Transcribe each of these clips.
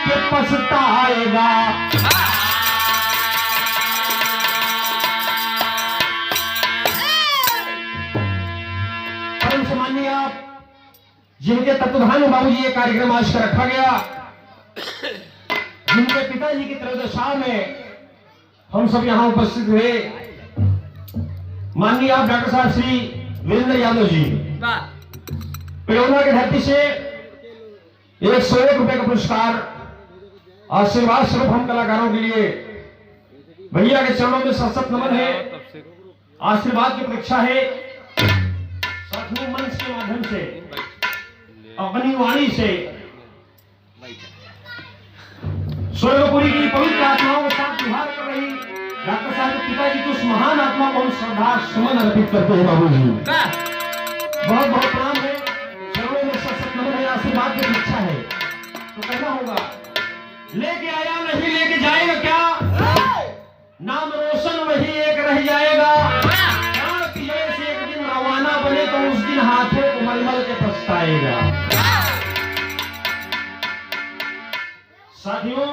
के पछताएगा। परम सम्माननीय आप जिनके तत्वधान में बाबूजी ये कार्यक्रम आज का रखा गया, जिनके पिताजी की त्रयोदशा में हम सब यहां उपस्थित हुए, माननीय आप डॉक्टर साहब श्री वीरेंद्र यादव जी, पिलौना की धरती से 101 रुपए का पुरस्कार आशीर्वाद स्वरूप हम कलाकारों के लिए भैया के चरणों में सशक्त नमन है, आशीर्वाद की प्रतीक्षा है। साथियों, मंच के माध्यम से अपनी वाणी से स्वर्गपुरी की पवित्र आत्माओं के साथ विहार कर रही डॉक्टर साहब के पिताजी की उस महान आत्मा को हम श्रद्धा सुमन अर्पित करते हैं। बाबू जी बहुत बहुत प्रणाम है, चरणों में सशक्त नमन है, आशीर्वाद की इच्छा है। तो कहना होगा, लेके आया नहीं लेके जाएगा क्या, नाम रोशन वही एक रह जाएगा। से एक दिन रवाना बने तो उस दिन हाथों को मलमल के पछताएगा। साथियों,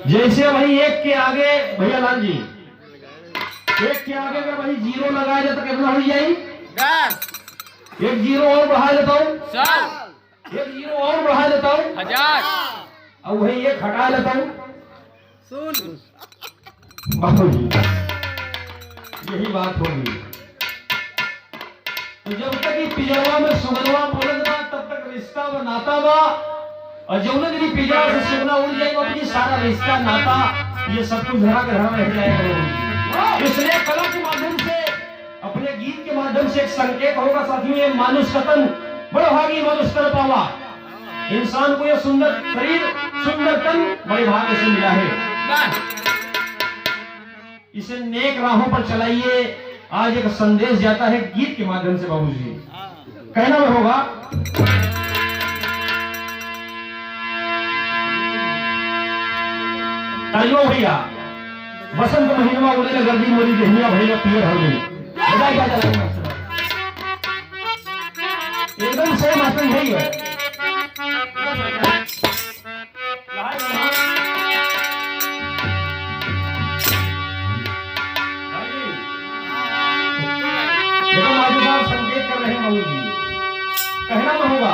जैसे वही एक के आगे भैया लाल जी, एक के आगे अगर वही जीरो लगाया जाए तो कितना हो जाए? 10। एक जीरो और बढ़ा देता हूँ, 100। एक जीरो और बढ़ा देता हूँ, 1000। और वही एक हटा लेता हूँ, 0। यही बात होगी। तो जब तक ये पिजड़वा में सुगनवा बोलत बा तब तक रिश्ता व नाता बा, और जब तक ये पिजड़ा से सुगना उड़ जाएगा अपनी सारा रिश्ता नाता ये सब कुछ धरा के धरा रह जाएगा। इसलिए कला के माध्यम से, अपने गीत के माध्यम से एक संकेत होगा साथियों, ये मानुष कतन बड़ा भागी मानुष कर पावा। इंसान को ये सुंदर शरीर सुंदर तन बड़े भाग्य से मिला है। इसे नेक राहों पर चलाइए। आज एक संदेश जाता है गीत के माध्यम से बाबूजी, कहना में होगा, तालियों भैया, बसंत महीना उड़े गर्दी मोरी देहिया भैया पियर हो गई। एकदम से मास्टर यही है। संकेत कर रहे हैं बाबू जी, कहना में होगा,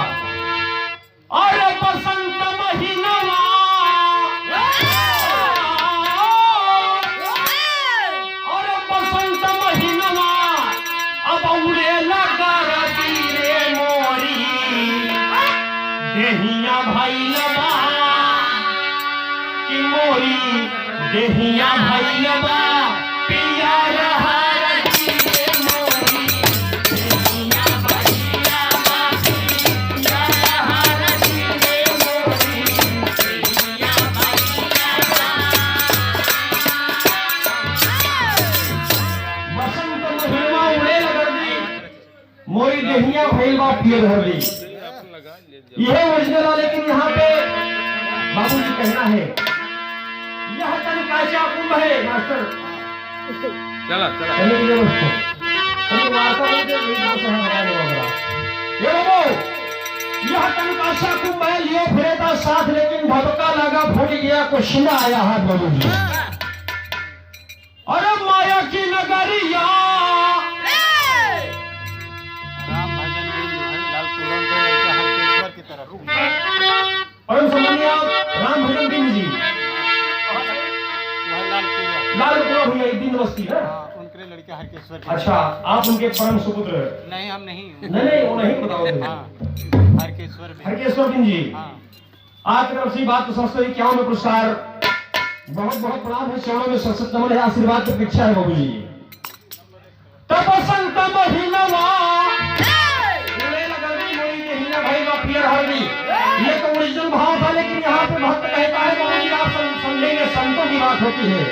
अरे बसंत महीना, अरे बसंत महीना अब उड़े लगा रे मोरी देहिया भाई लबा कि मोरी देहिया भाई लबा पिया रहा मोरी देहिया भैलवा पियर भर ली। यह ओरिजिनल है, लेकिन यहाँ पे बाबूजी कहना है, यह तन काचा कुंभ है मास्टर। चला चला चलिए वार्ता बोलते ये बाबू, यह तन काचा कुंभ है, लियो फिरेता साथ लेकिन भबका लगा फूट गया कुशिना आया हाथ बाबूजी। अरे माया की नगरिया परम सम्माननीय राम भजन दिन जी, लालपुरा भैया दिन बस्ती है, उनके लड़के हरकेश्वर। अच्छा, आप उनके परम सुपुत्र? नहीं, हम नहीं। नहीं वो नहीं बताओ। हरकेश्वर दिन जी, आज की तरफ से बात तो समझते हैं, क्या में पुरस्कार बहुत बहुत प्रणाम है, चरणों में सशक्त नमन है, आशीर्वाद की इच्छा है बाबू जी। तब बसंत महीना ये तो ओरिजिनल भाव था, लेकिन यहाँ पे भक्त कहता है बाबूजी, आप समझेंगे, संतों की बात होती है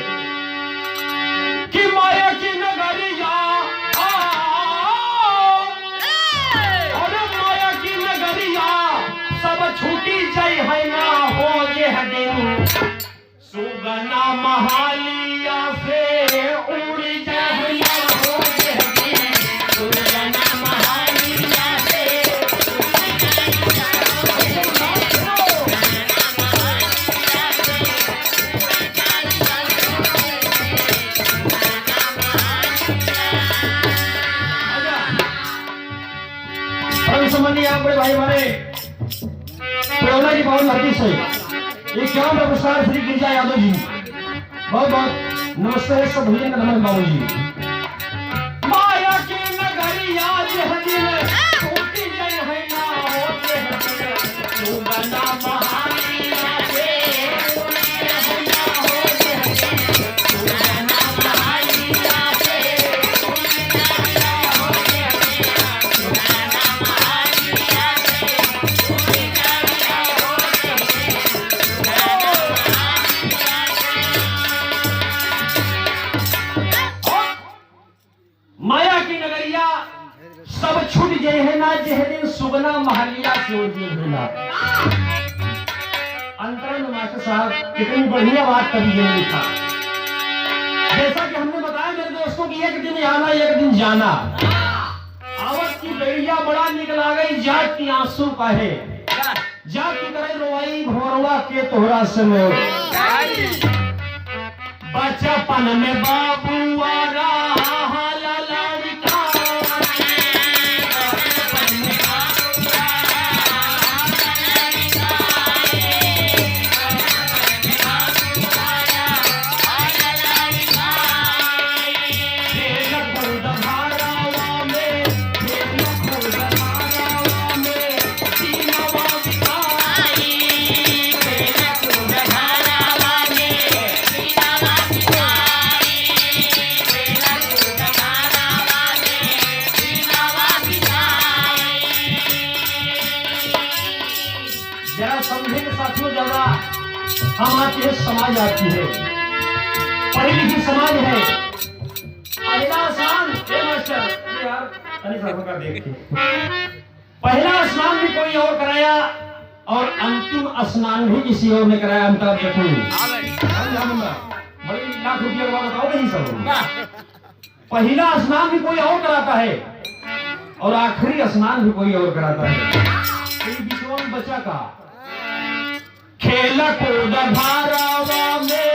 कि माया की नगरिया, अरे माया की नगरिया सब छूटी जाए है ना हो ये दिन, सुगना महालिया से उड़ी जाए ना हो ये दिन, सुगना महालिया से उड़ी जाए प्रेरणा की पावन धरती से एक क्या नमस्कार श्री गिरिजा यादव जी, बहुत बहुत नमस्ते सब भैया का नमन बाबू जी। माया की नगरिया जहदी में टूटी गई है ना होते हैं तू बना महानिया से माया की नगरिया सब छूट गए है ना जह दिन सुगना महलिया से होना। अंतरंग मास्टर साहब कितनी बढ़िया बात कभी ने लिखा। जैसा कि हमने बताया मेरे दोस्तों की एक दिन आना एक दिन जाना। आवत की बेड़िया बड़ा निकला गई जात की आंसू का है जात की तरह रोवाई भोरवा के तोहरा समय बचपन में बाबुआ हम आती है समाज आती है पढ़ी लिखी समाज है। पहला स्नान यार का देखिए पहला स्नान भी कोई और कराया और अंतिम स्नान भी किसी और ने कराया। अंतर देखो बड़ी लाख रुपये का बताओ नहीं सब। पहला स्नान भी कोई और कराता है और आखिरी स्नान भी कोई और कराता है। विश्वास बच्चा का खेल कूद धारावा में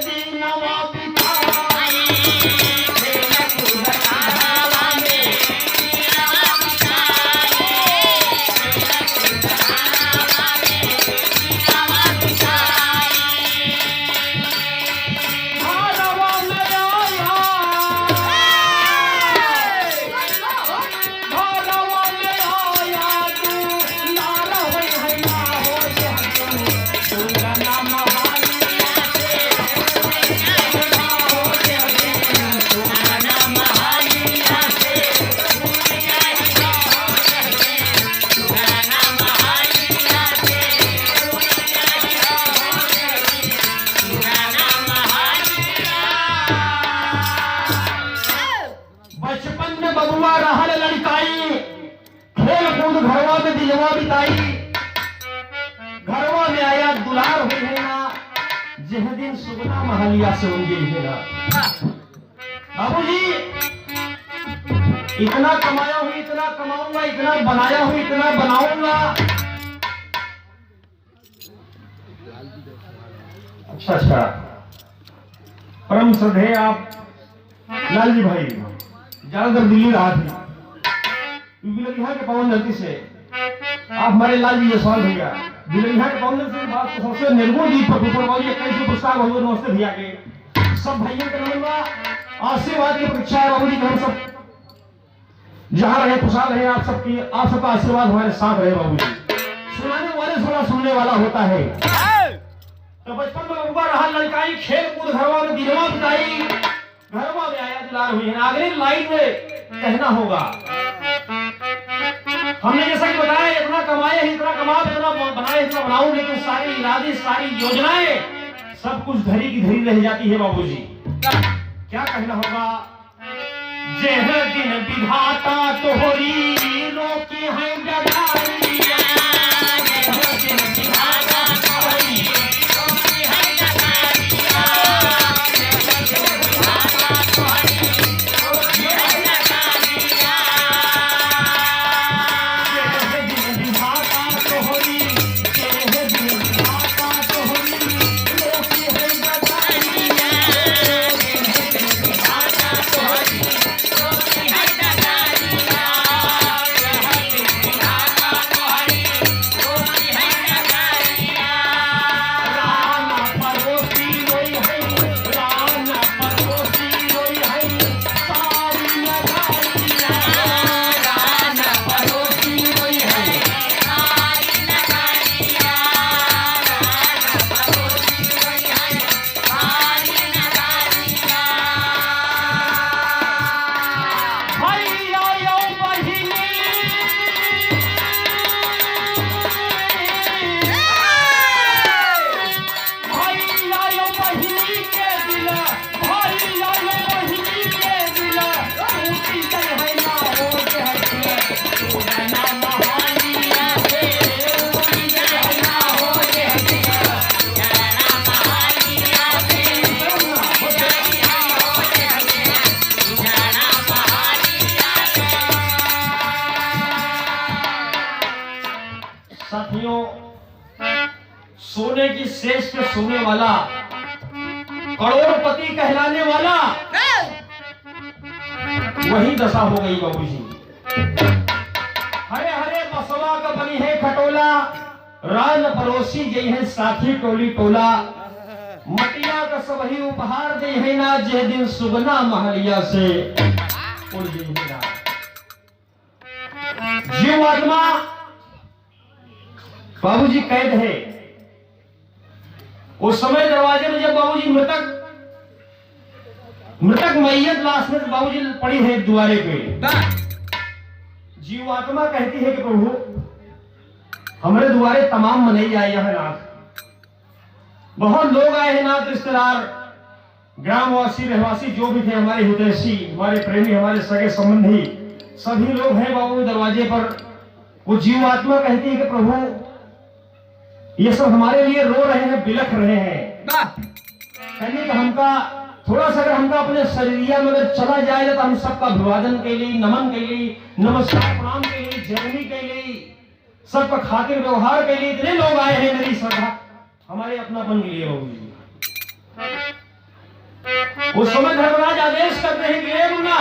दीनवा बिताई खेल कूद धारावा में दीनवा बिताई खेल कूद धारावा में दीनवा बिताई धारावा में आया धारावा में आया तू नारा है ना हो बचपन में बबुआ रहल लड़काई खेल कूद घरवा में दिलवा बिताई घरवा में आया दुलार हुई है ना जिस दिन सुगना महलिया से उनकी है बाबूजी इतना कमाया हुई इतना कमाऊंगा इतना बनाया हुई इतना बनाऊंगा। अच्छा परम श्रद्धेय आप लालजी भाई ज्यादातर दिल्ली रहा थी बिलगिहा के पवन धरती से आप हमारे लालजी जसवाल भैया बिलगिहा के पवन धरती से बात सबसे निर्गुण दीप पर ऊपर बाबू कैसे पुरस्कार बहुत नमस्ते भैया के सब भाइयों के नमन आशीर्वाद की प्रतीक्षा है। बाबू जी हम सब जहां रहे खुशहाल रहे आप सबका आशीर्वाद हमारे साथ रहे। बाबू जी सुनाने वाले थोड़ा सुनने वाला होता है। तो बचपन में बबुआ रहा लड़काई खेल कूद घरवा में दिलवा बिताई घरवा में आया दुलार हुई है। अगली लाइन में कहना होगा हमने जैसा कि बताया इतना कमाए इतना कमा इतना बनाए इतना बनाऊं लेकिन सारी इरादे सारी योजनाएं सब कुछ धरी की धरी रह जाती है। बाबूजी क्या कहना होगा जेह दिन विधाता तोहरी रोकी है गदारी जेह दिन विधाता तोहरी रोकी है गदारी जेह दिन विधाता तोहरी रोकी है गदारी जेह दिन विधाता तोहरी जेह दिन विधाता तोहरी रोकी है गदारी जेह दिन विधाता तोहरी रोकी है गदारी जेह दिन विधाता भाइयों, सोने की शेष पे सोने वाला, करोड़पति कहलाने वाला, वही दशा हो गई बाबूजी। हरे हरे बसवा का बनी है खटोला, रान परोसी गई है साथी टोली टोला, मटिया का सबही उपहार दे है ना, जे दिन सुगना महलिया से उड़ गई है ना। जीव आत्मा बाबूजी कैद है। उस समय दरवाजे में जब बाबूजी मृतक मैयत लाश में बाबूजी पड़ी है द्वारे पे, जीवात्मा कहती है कि प्रभु हमारे द्वारे तमाम मनई आए हैं नाथ, बहुत लोग आए हैं नाथ, रिश्तेदार, ग्रामवासी, रहवासी जो भी थे, हमारे हितैषी, हमारे प्रेमी, हमारे सगे संबंधी, सभी लोग हैं बाबू दरवाजे पर। वो जीवात्मा कहती है कि प्रभु ये सब हमारे लिए रो रहे हैं, बिलख रहे हैं, कहने कि हमका थोड़ा सा अगर हमका अपने शरीरिया में अगर चला जाएगा तो हम सबका अभिवादन के लिए, नमन के लिए, नमस्कार प्रणाम के लिए, जयनी के लिए, सबका खातिर व्यवहार के लिए इतने लोग आए हैं, मेरी श्रद्धा हमारे अपनापन के लिए होगी। उस समय धर्मराज आदेश करते हैं कि मुन्ना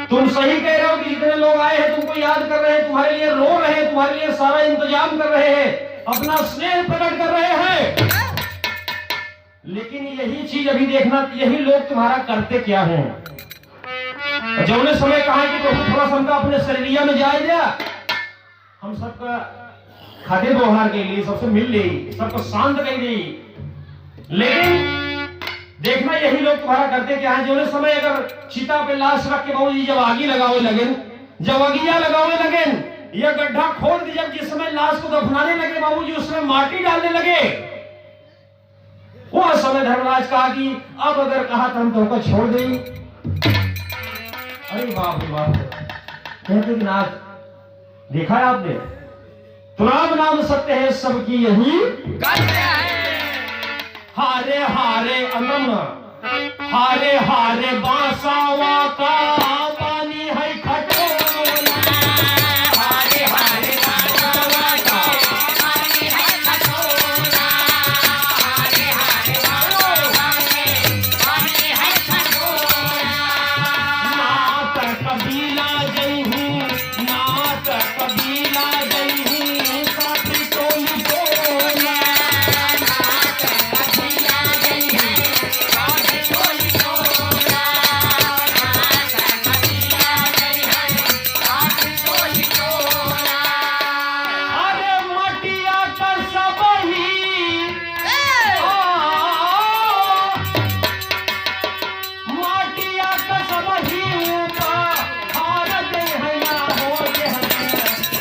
तुम सही कह रहे हो कि जितने लोग आए हैं तुमको याद कर रहे हैं, तुम्हारे लिए रो रहे हैं, तुम्हारे लिए सारा इंतजाम कर रहे हैं, अपना स्नेह प्रकट कर रहे हैं, लेकिन यही चीज अभी देखना, यही लोग तुम्हारा करते क्या हैं। जब ने समय कहा कि प्रभु थोड़ा सा हमका अपने शरीरिया में जाए दिया, हम सबका खातिर व्यवहार के लिए, सबसे मिल ली, सबको शांत कर दी, लेकिन देखना यही लोग तुम्हारा करते क्या है। जो ने समय अगर चिता पे लाश रख के बाबूजी जब आगी लगावे लगन, जब अगिया लगावे लगन, यह गड्ढा खोद दी, जब जिस समय लाश को दफनाने लगे बाबूजी उसमें माटी डालने लगे, वह समय धर्मराज कहा कि अब अगर कहा तो हम तुमको छोड़ देंगे। अरे बाप रे बाप, कहते कि नाथ देखा है आपने, तुराब नाम सत्य है सबकी यही, हारे हारे अनम, हारे हारे बांसावा का पानी है खटोला, हारे हारे बांसावा का पानी है खटोला, हारे हारे बांसावा के पानी है खटोला। नात कबीला जई हूँ, नात कबीला जई हूँ, साथी टोली टोला, नात कबीला जई हूँ, साथी टोली टोला, नात कबीला जई हूँ, साथी टोली टोला। अरे मटिया का सबही माटिया का सबही ऊपर हार दे है ना, हो दे है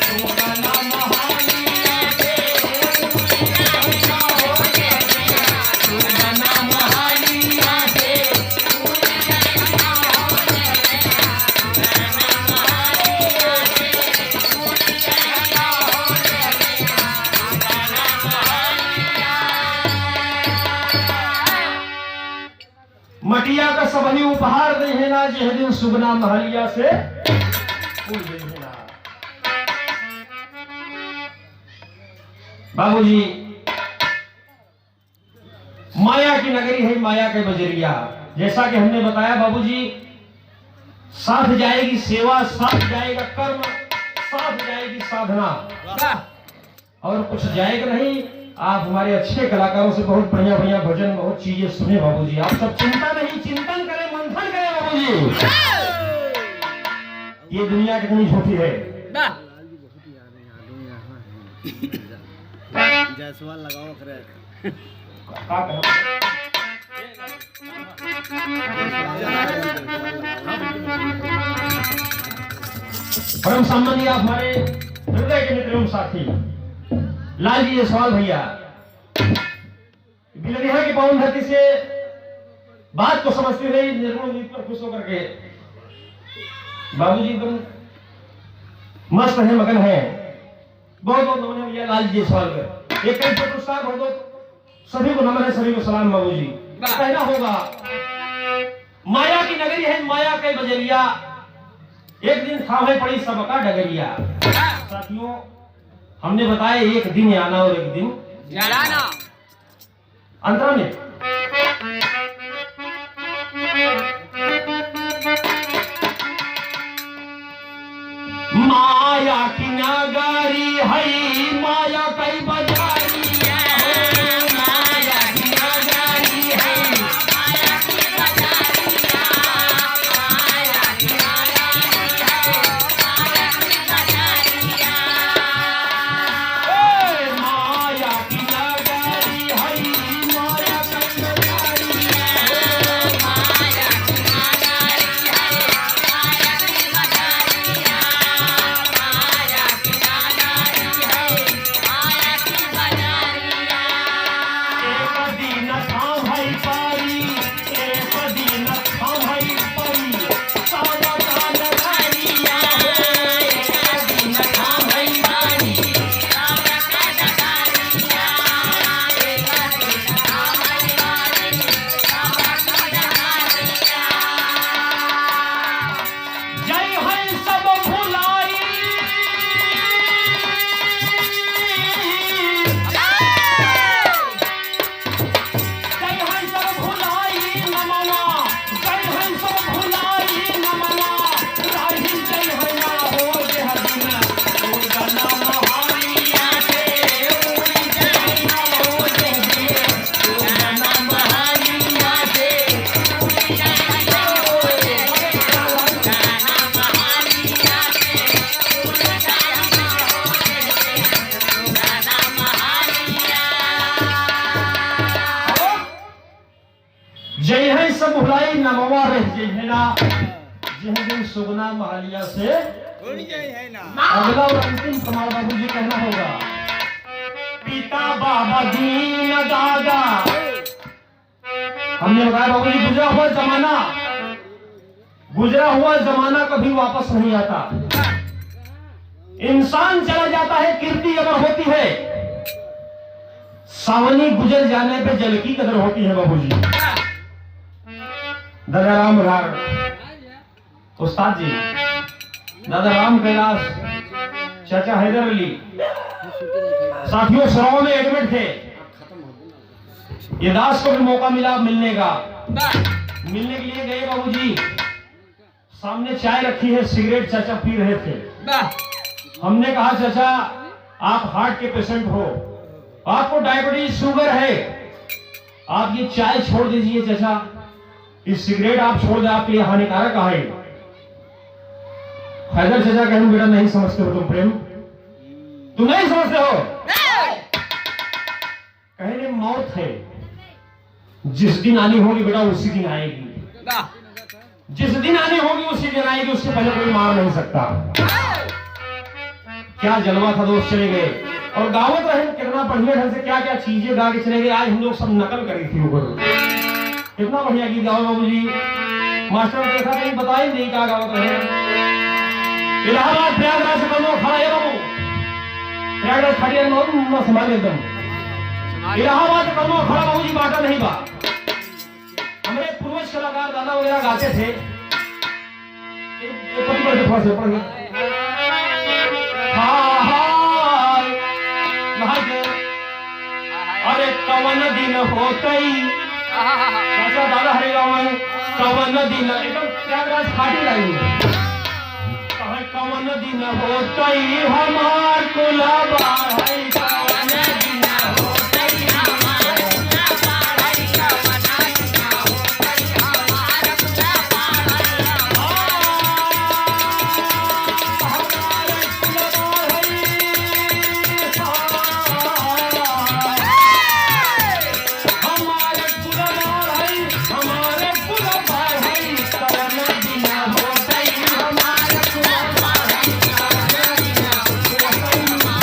सुगना महालिया दे, सुगना हो दे है सुगना महालिया दे, सुगना हो दे है सुगना महालिया दे, सुगना हो दे है सुगना महालिया। मटिया का सबही उपहार दे है ना, जह दिन सुगना महलिया से उड़ गई है ना। बाबूजी माया की नगरी है, माया के बजरिया, जैसा कि हमने बताया बाबूजी, साथ जाएगी सेवा, साथ जाएगा कर्म, साथ जाएगी साधना, और कुछ जाएगा नहीं। आप हमारे अच्छे कलाकारों से बहुत बढ़िया बढ़िया भजन, बहुत चीजें सुने बाबूजी, आप सब चिंता नहीं, चिंतन करें, मंथन करें बाबूजी। ये दुनिया कितनी छोटी है। जायसवाल लगाओ करे। परम सम्मानीय आप हमारे हृदय के मित्र एवं साथी लाल जी जायसवाल भैया, बिलरिया की पावन धरती से बात को समझते हुए निर्गुण गीत पर खुश होकर के बाबूजी एकदम मस्त है, मगन है। बहुत बहुत नमन है भैया लाल जी जायसवाल का। एक कई पुरस्कार बहुत बहुत सभी को नमन है, सभी को सलाम बाबूजी। कहना होगा माया की नगरी है, माया के बजरिया, एक दिन खावे पड़ी सबका डगरिया। साथियों, हमने बताया एक दिन आना और एक दिन जाना। अंतरा में माया की नगरी है, माया कई बजारी है, माया की नगरी है, माया की बजारी है, माया की नगरी है, माया की बजारी है, माया की नगरी है, माया कई बजारी है, माया की नगरी है, माया की बजारी है। जय है सब भुलाई नमवा रह जय है ना, जिन दिन सुगना महालिया से अगला और अंतिम कमाल बाबू जी कहना होगा। पिता बाबा दीन दादा, हमने बताया बाबू जी गुजरा हुआ जमाना कभी वापस नहीं आता। इंसान चला जाता है, कीर्ति अमर होती है, सावनी गुजर जाने पे जल की कदर होती है बाबू जी। दादा राम उस्ताद जी, दादा राम कैलाश, चाचा हैदर अली, साथियों सराओं में एडमिट थे। ये दास को भी मौका मिला मिलने का, मिलने के लिए गए बाबूजी। सामने चाय रखी है, सिगरेट चाचा पी रहे थे। हमने कहा चाचा आप हार्ट के पेशेंट हो, आपको डायबिटीज शुगर है, आप ये चाय छोड़ दीजिए चाचा, इस सिगरेट आप छोड़ दे, आपके लिए हानिकारक है। हैदर चाचा कहूं बेटा नहीं समझते हो तुम प्रेम, तुम नहीं समझते हो। कहने मौत है, जिस दिन आनी होगी बेटा उसी दिन आएगी, जिस दिन आनी होगी उसी दिन आएगी, उससे पहले कोई मार नहीं सकता। क्या जलवा था दोस्त, चले गए और गावत रहे कितना बढ़िया ढंग से क्या क्या चीजें गा के चले गए। आज हम लोग सब नकल करी थी ऊपर, कितना बढ़िया गीत गाओ बाबू जी। मास्टर ने देखा कहीं बताया नहीं क्या गावत रहे। इलाहाबाद प्रयागराज से कौन खड़ा है बाबू, प्रयागराज खड़ी है संभाल एकदम। इलाहाबाद से कौन खड़ा बाबू जी, बाटा नहीं बा। हमारे पूर्वज कलाकार दादा वगैरह गाते थे। अरे कवन दिन होतई चाचा दादा हरे राम, कवन दिन एकदम प्रयागराज खाटी लाई है। कवन दिन होतई हमार कुलबा है, कवन दिन होतई हमार कुलबा है, कवन दिन होतई हमार कुलबा है, हमार कुलबा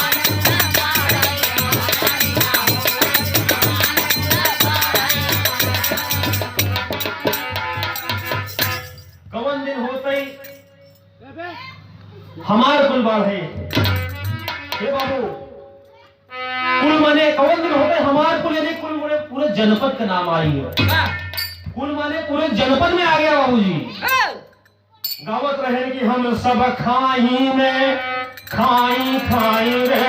हमार कुल बाढ़ है। हे बाबू, कुल माने कवन दिन होते हमार कुल, यानी कुल माने पूरे जनपद का नाम आई है। कुल माने पूरे जनपद में आ गया बाबूजी। गावत रहे कि हम सब खाही में खाई खाई रे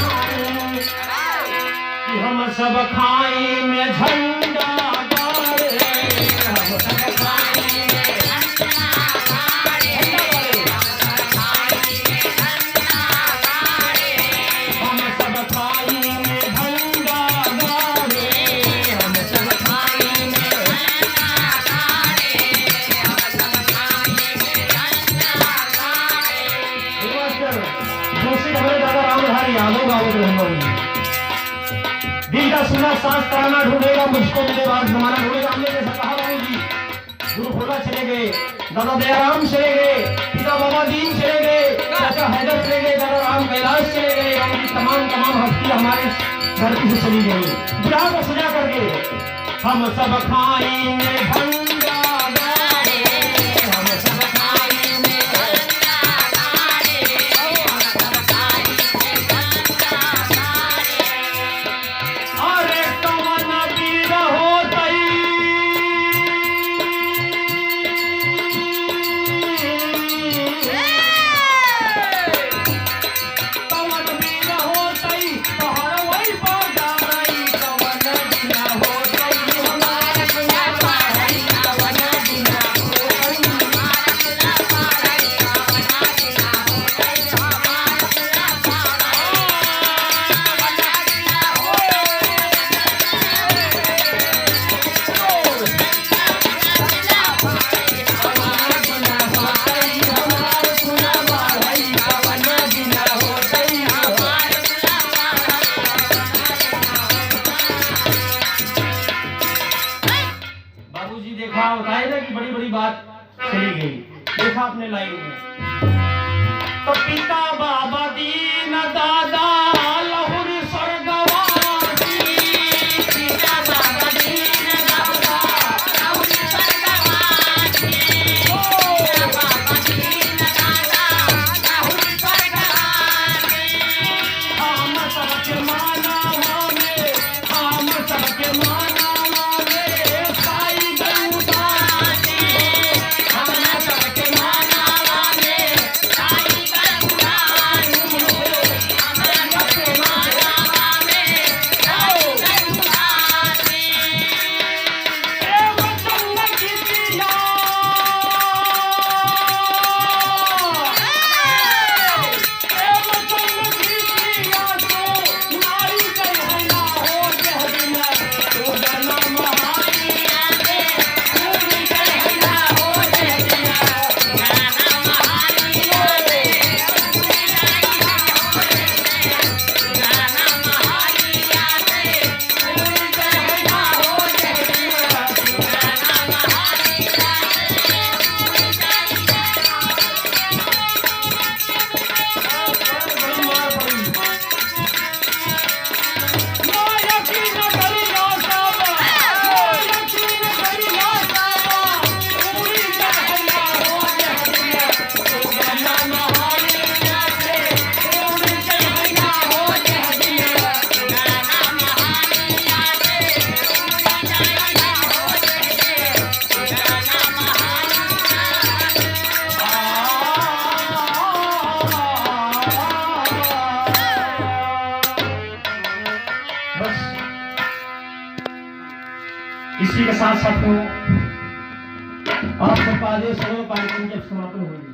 खाई कि हम सब खाई में झंडा गाड़े, हम सब खाई में झंडा गाड़े, हम सब खाई में झंडा गाड़े, हम सब खाई में झंडा गाड़े, हम सब खाई में झंडा गाड़े। दूसरी हमारे दादा रामधारी यादव गावत रहूंगा, दिल का सुना सांस तराना ढूंढेगा, मुझको मेरे बाद जमाना ढूंढेगा। हमने जैसा कहा बाबू जी, गुरु भोला चले गए, दादा दयाराम चले गए, पिता बाबा दीन चले गए, चाचा हैदर चले गए, दादा राम कैलाश चले गए, और उनकी तमाम हस्तियां हमारे धरती से चली गई। विराह को सजा करके हम सब खाई में भंगा गाड़े, हम सब खाई में भंगा गाड़े, हम सब खाई में भंगा गाड़े। अरे कवन वीर होतई, कवन वीर होतई तोहर वही पर जाई, कवन वीर होतई हमार सुना पाई, कवन वीर होतई हमार सुना पाई, कवन वीर होतई हमार सुना पाई, बाबूजी देखा बताए ना कि बड़ी बड़ी बात चली गई, देखा अपने लाइन में तो पिता बाबा दीन दादा लहुरी स्वर्गवासी, पिता बाबा दीन दादा लहुरी स्वर्गवासी, पिता बाबा दीन दादा लहुरी स्वर्गवासी। हम सबके मानवा में, हम सबके मानवा में साई गई उदासी, हम सबके मानवा में साई गई उदासी, हम सबके मानवा में साई गई उदासी। ए वतन की पिया, ए वतन की पिया तो नारी गई है ना हो जहरिया, तो जन्म हारी आगे पूरी गई है ना हो जहरिया, जन्म हारी आगे पूरी गई है हो जहरिया, जन्म हारी आगे पूरी गई है ना हो जहरिया, जन्म हारी आगे पूरी गई है। बस इसी के साथ साथ आप सबका आदेश हो कार्यक्रम जब समापन होगी।